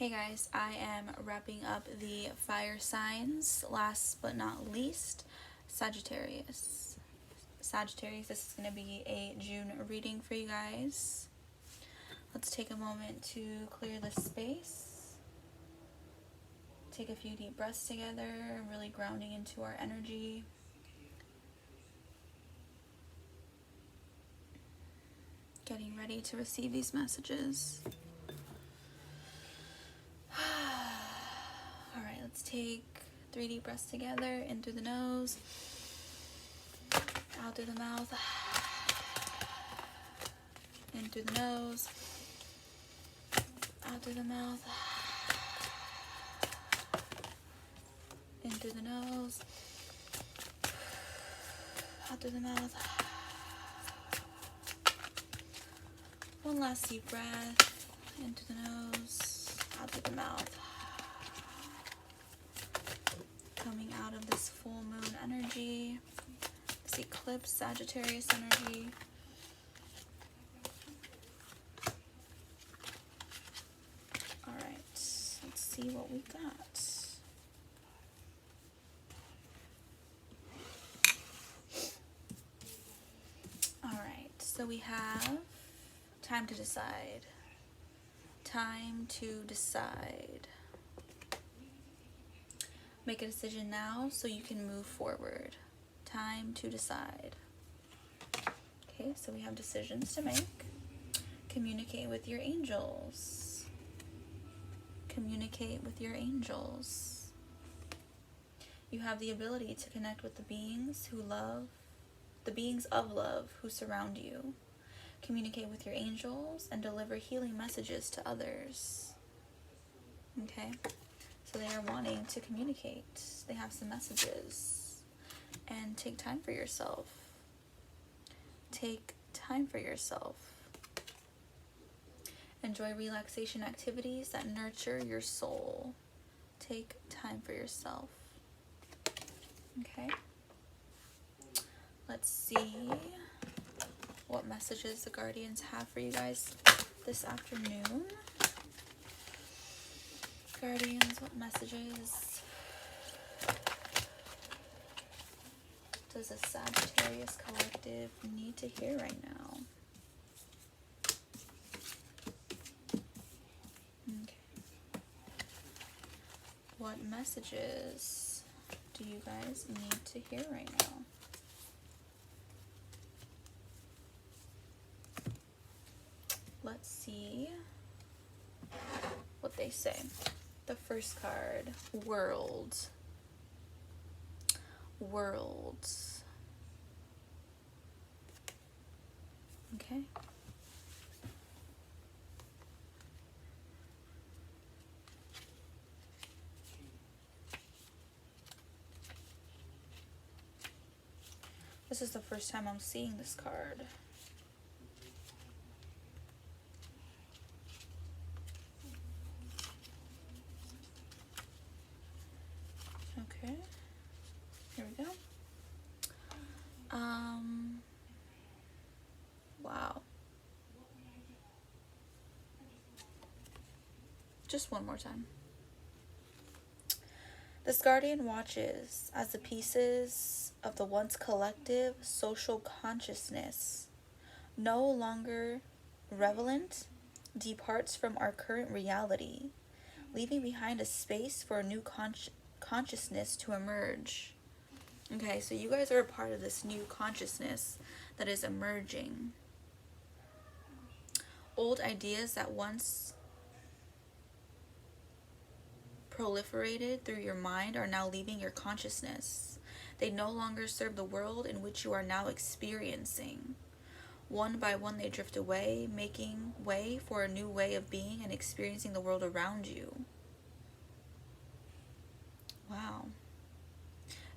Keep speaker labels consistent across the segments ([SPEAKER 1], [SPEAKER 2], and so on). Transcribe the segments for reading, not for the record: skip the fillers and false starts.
[SPEAKER 1] Hey guys, I am wrapping up the fire signs. Last but not least, Sagittarius. Sagittarius, this is going to be a June reading for you guys. Let's take a moment to clear the space. Take a few deep breaths together, really grounding into our energy. Getting ready to receive these messages. Alright, let's take 3 deep breaths together, in through the nose, out through the mouth, in through the nose, out through the mouth, in through the nose, out through the mouth. One last deep breath, in through the nose, out through the mouth. Coming out of this full moon energy, this eclipse Sagittarius energy. Alright, let's see what we got. Alright, so we have time to decide. Time to decide. Make a decision now so you can move forward. Time to decide. Okay, so we have decisions to make. Communicate with your angels. Communicate with your angels. You have the ability to connect with the beings who love, the beings of love who surround you. Communicate with your angels and deliver healing messages to others. Okay? So they are wanting to communicate. They have some messages. And take time for yourself. Take time for yourself. Enjoy relaxation activities that nurture your soul. Take time for yourself. Okay. Let's see what messages the guardians have for you guys this afternoon. Guardians, what messages does a Sagittarius collective need to hear right now? Okay. What messages do you guys need to hear right now? Let's see what they say. The first card, World. World. Okay. This is the first time I'm seeing this card. Okay, here we go. Wow. Just one more time. This guardian watches as the pieces of the once collective social consciousness, no longer relevant, departs from our current reality, leaving behind a space for a new consciousness to emerge. Okay, so you guys are a part of this new consciousness that is emerging. Old ideas that once proliferated through your mind are now leaving your consciousness. They no longer serve the world in which you are now experiencing. One by one they drift away, making way for a new way of being and experiencing the world around you. Wow.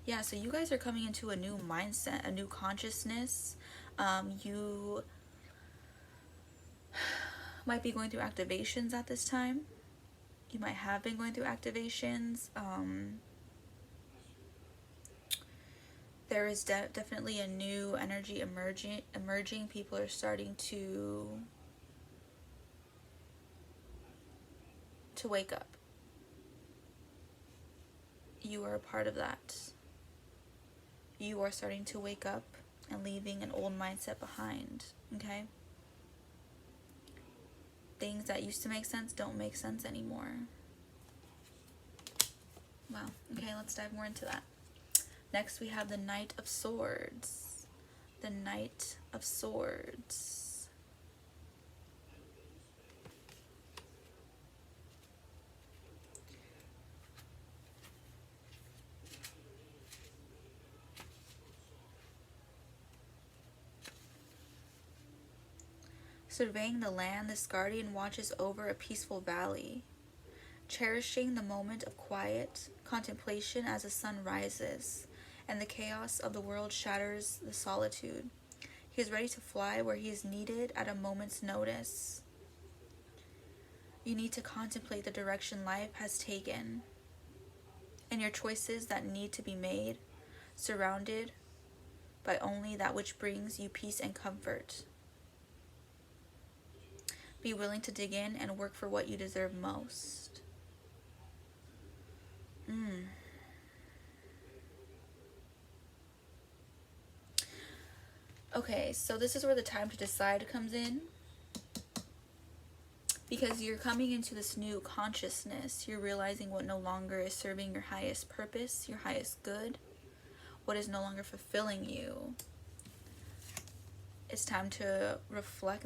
[SPEAKER 1] Yeah, so you guys are coming into a new mindset, a new consciousness. You might be going through activations at this time. You might have been going through activations. There is definitely a new energy emerging. People are starting to to wake up. You are a part of that. You are starting to wake up and leaving an old mindset behind, okay? Things that used to make sense don't make sense anymore. Wow. Okay, let's dive more into that. Next, we have the Knight of Swords. The Knight of Swords. Surveying the land, this guardian watches over a peaceful valley, cherishing the moment of quiet contemplation as the sun rises and the chaos of the world shatters the solitude. He is ready to fly where he is needed at a moment's notice. You need to contemplate the direction life has taken and your choices that need to be made, surrounded by only that which brings you peace and comfort. Be willing to dig in and work for what you deserve most. Okay, so this is where the time to decide comes in. Because you're coming into this new consciousness. You're realizing what no longer is serving your highest purpose, your highest good. What is no longer fulfilling you. It's time to reflect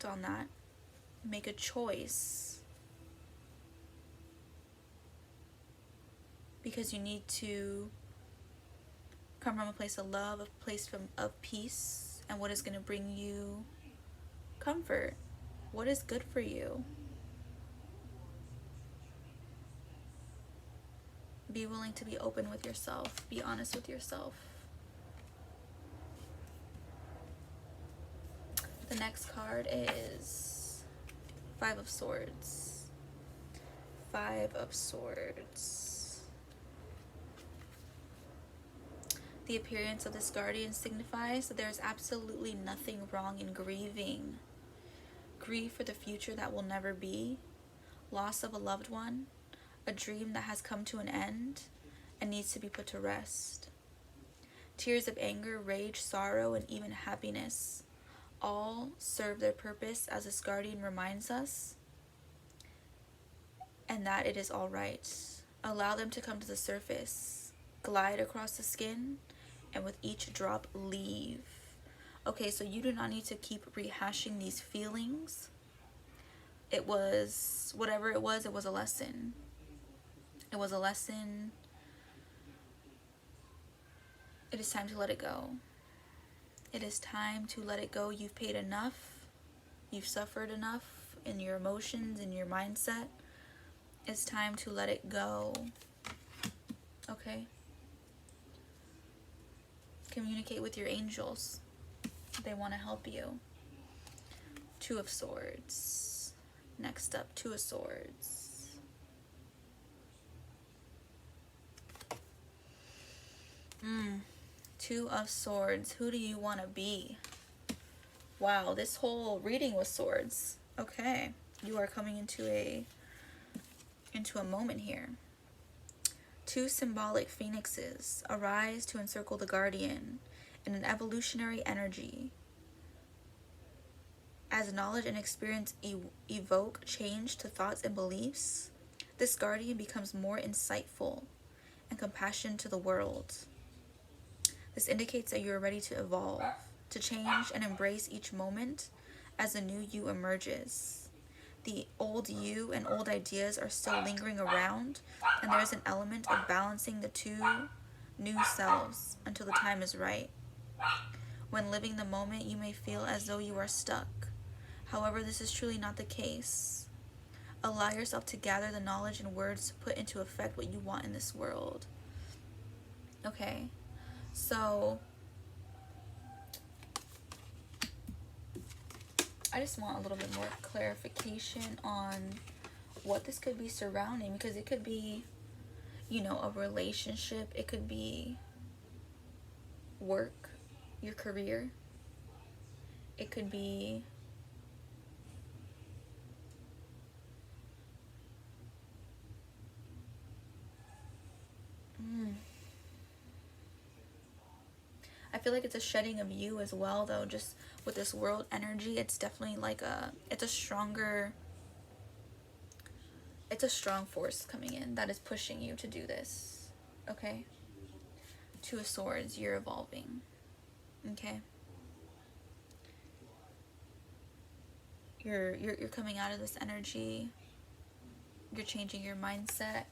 [SPEAKER 1] on that, make a choice, because you need to come from a place of love, a place of peace, and what is going to bring you comfort, what is good for you. Be willing to be open with yourself, be honest with yourself. The next card is Five of Swords. Five of Swords. The appearance of this guardian signifies that there is absolutely nothing wrong in grieving. Grieve for the future that will never be, loss of a loved one, a dream that has come to an end and needs to be put to rest. Tears of anger, rage, sorrow, and even happiness all serve their purpose, as this guardian reminds us, and that it is all right. Allow them to come to the surface, glide across the skin, and with each drop leave. Okay, so you do not need to keep rehashing these feelings. It was, whatever it was a lesson. It was a lesson. It is time to let it go. It is time to let it go. You've paid enough. You've suffered enough in your emotions, in your mindset. It's time to let it go. Okay? Communicate with your angels. They want to help you. Two of Swords. Next up, Two of Swords. Two of Swords. Who do you want to be? Wow, this whole reading was swords. Okay, you are coming into a moment here. Two symbolic phoenixes arise to encircle the guardian in an evolutionary energy. As knowledge and experience evoke change to thoughts and beliefs, this guardian becomes more insightful and compassionate to the world. This indicates that you are ready to evolve, to change and embrace each moment as the new you emerges. The old you and old ideas are still lingering around, and there is an element of balancing the two new selves until the time is right. When living the moment, you may feel as though you are stuck. However, this is truly not the case. Allow yourself to gather the knowledge and words to put into effect what you want in this world. Okay. So, I just want a little bit more clarification on what this could be surrounding, because it could be, you know, a relationship, it could be work, your career, it could be I feel like it's a shedding of you as well, though. Just with this world energy, it's definitely like it's a strong force coming in that is pushing you to do this. Okay? Two of Swords, you're evolving. Okay? You're coming out of this energy. You're changing your mindset.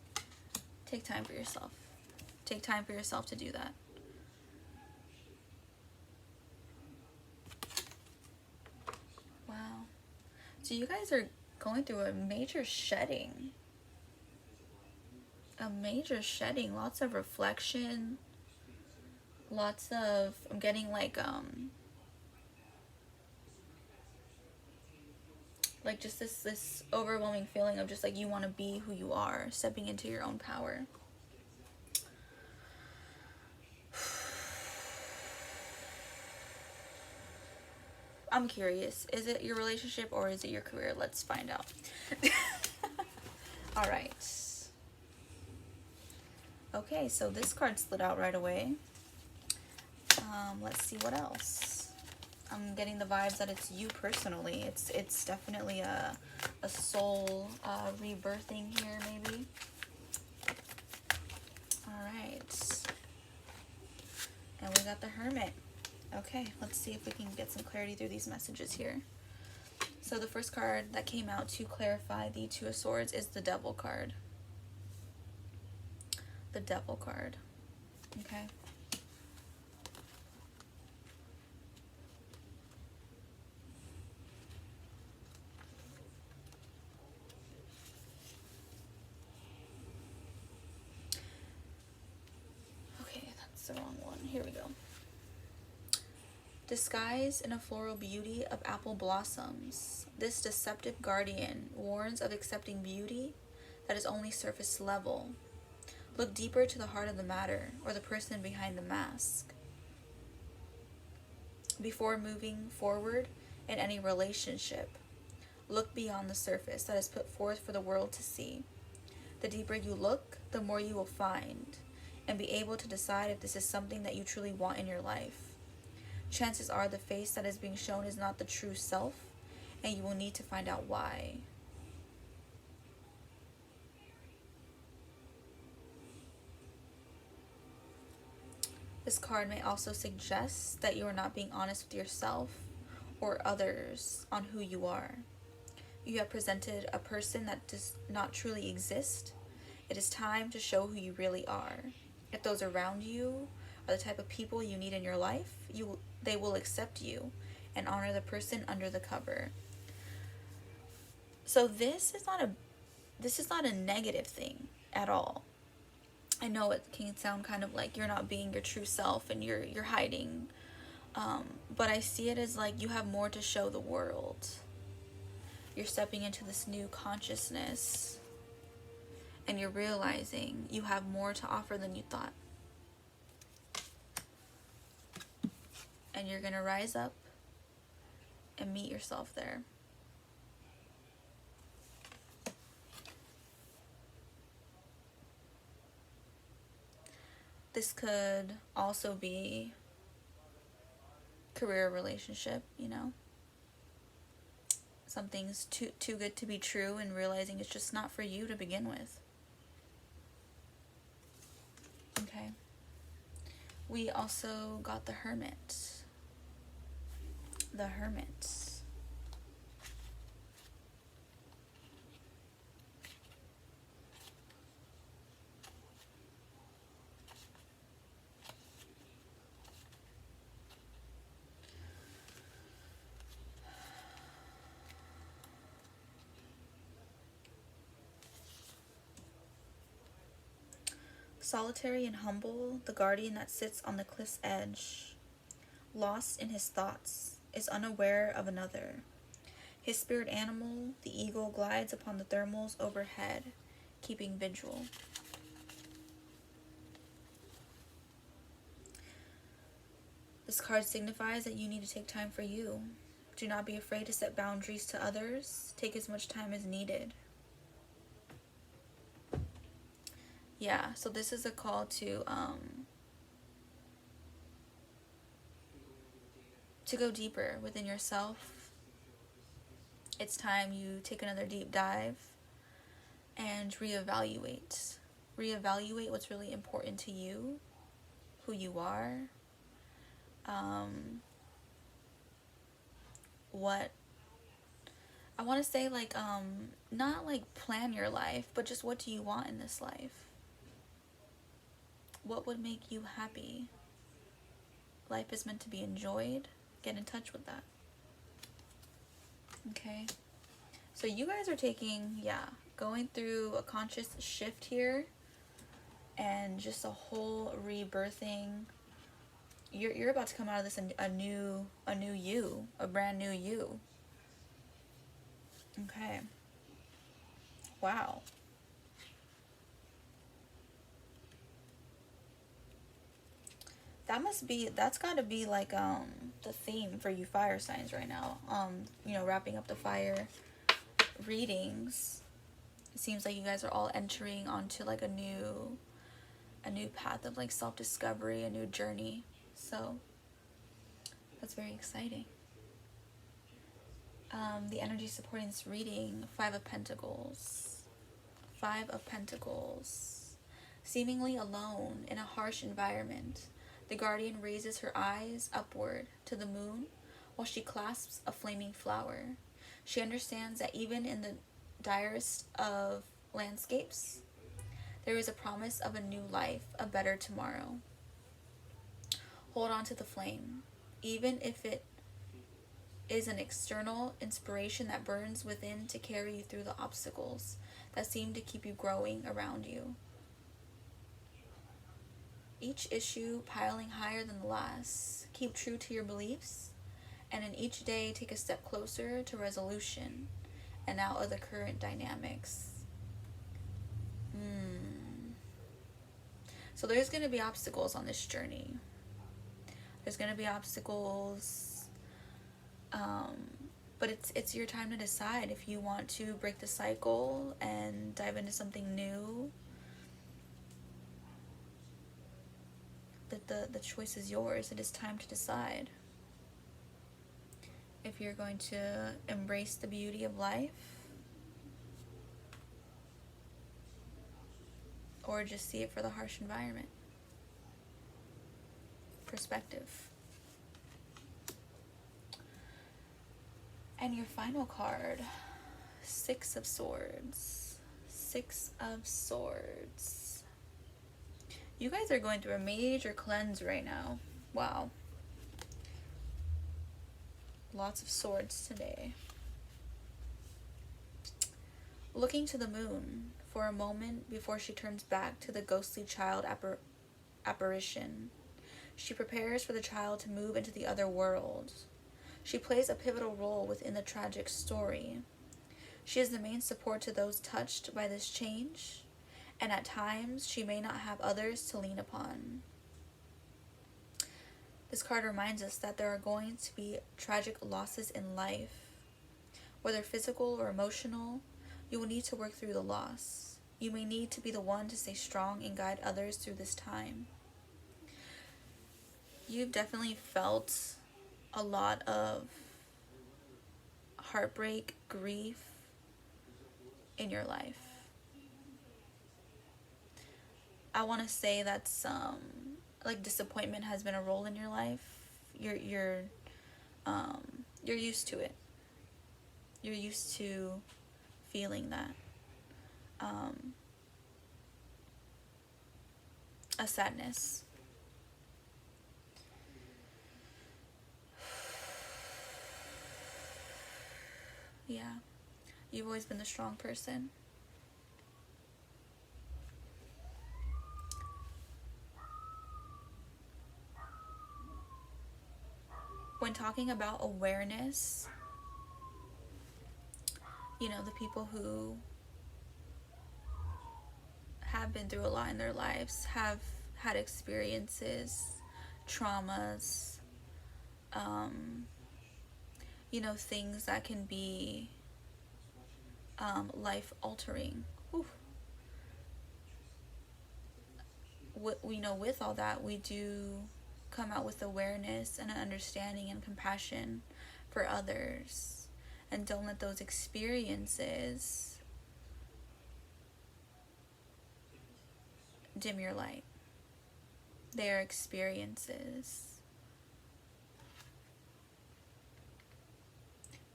[SPEAKER 1] Take time for yourself. Take time for yourself to do that. Wow. So you guys are going through a major shedding. A major shedding. Lots of reflection. Lots of, I'm getting like just this overwhelming feeling of just like you want to be who you are, stepping into your own power. I'm curious, is it your relationship or is it your career? Let's find out. All right. Okay, so this card slid out right away. Let's see what else. I'm getting the vibes that it's you personally. It's definitely a soul rebirthing here, maybe. All right. And we got the Hermit. Okay, let's see if we can get some clarity through these messages here. So the first card that came out to clarify the Two of Swords is the Devil card. The Devil card. Okay. Okay, that's the wrong one. Here we go. Disguised in a floral beauty of apple blossoms, this deceptive guardian warns of accepting beauty that is only surface level. Look deeper to the heart of the matter, or the person behind the mask. Before moving forward in any relationship, look beyond the surface that is put forth for the world to see. The deeper you look, the more you will find, and be able to decide if this is something that you truly want in your life. Chances are the face that is being shown is not the true self, and you will need to find out why. This card may also suggest that you are not being honest with yourself or others on who you are. You have presented a person that does not truly exist. It is time to show who you really are. If those around you are the type of people you need in your life, they will accept you and honor the person under the cover. So this is not a negative thing at all. I know it can sound kind of like you're not being your true self and you're hiding, but I see it as like you have more to show the world. You're stepping into this new consciousness, and you're realizing you have more to offer than you thought. And you're gonna rise up and meet yourself there. This could also be career, relationship, you know. Something's too good to be true, and realizing it's just not for you to begin with. Okay. We also got the Hermit. The Hermit. Solitary and humble, the guardian that sits on the cliff's edge, lost in his thoughts, is unaware of another. His spirit animal, the eagle, glides upon the thermals overhead, keeping vigil. This card signifies that you need to take time for you. Do not be afraid to set boundaries to others. Take as much time as needed. Yeah, so this is a call to to go deeper within yourself. It's time you take another deep dive and reevaluate. Reevaluate what's really important to you, who you are, what I want to say, like, not like plan your life, but just what do you want in this life? What would make you happy? Life is meant to be enjoyed. Get in touch with that. Okay. So you guys are going through a conscious shift here, and just a whole rebirthing. You're about to come out of this a new you, a brand new you. Okay. Wow. That's gotta be like the theme for you fire signs right now. Wrapping up the fire readings. It seems like you guys are all entering onto like a new path of like self-discovery, a new journey. So that's very exciting. The energy supporting this reading, 5 of Pentacles. 5 of Pentacles. Seemingly alone in a harsh environment, the guardian raises her eyes upward to the moon while she clasps a flaming flower. She understands that even in the direst of landscapes, there is a promise of a new life, a better tomorrow. Hold on to the flame, even if it is an external inspiration that burns within to carry you through the obstacles that seem to keep you growing around you. Each issue piling higher than the last. Keep true to your beliefs, and in each day take a step closer to resolution and out of the current dynamics. So there's going to be obstacles on this journey. There's going to be obstacles, but it's your time to decide if you want to break the cycle and dive into something new. The choice is yours. It is time to decide if you're going to embrace the beauty of life or just see it for the harsh environment. Perspective. And your final card, 6 of Swords. 6 of Swords. You guys are going through a major cleanse right now. Wow. Lots of swords today. Looking to the moon for a moment before she turns back to the ghostly child apparition. She prepares for the child to move into the other world. She plays a pivotal role within the tragic story. She is the main support to those touched by this change, and at times she may not have others to lean upon. This card reminds us that there are going to be tragic losses in life. Whether physical or emotional, you will need to work through the loss. You may need to be the one to stay strong and guide others through this time. You've definitely felt a lot of heartbreak, grief in your life. I want to say that like disappointment has been a role in your life. You're used to it. You're used to feeling that. A sadness. Yeah. You've always been the strong person. When talking about awareness, the people who have been through a lot in their lives have had experiences, traumas, things that can be life altering. With all that, we do come out with awareness and an understanding and compassion for others. And don't let those experiences dim your light. They are experiences.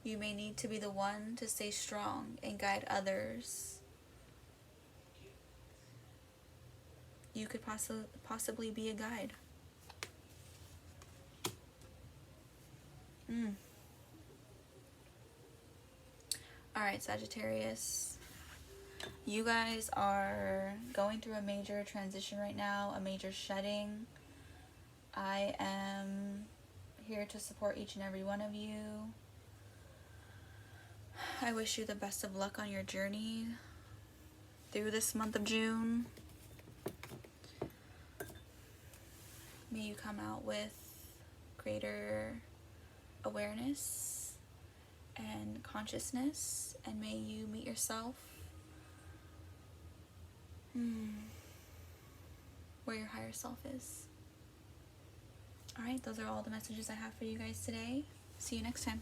[SPEAKER 1] You may need to be the one to stay strong and guide others. You could possibly be a guide. Alright, Sagittarius. You guys are going through a major transition right now, a major shedding. I am here to support each and every one of you. I wish you the best of luck on your journey through this month of June. May you come out with greater awareness and consciousness, and may you meet yourself where your higher self is. Alright, those are all the messages I have for you guys today. See you next time.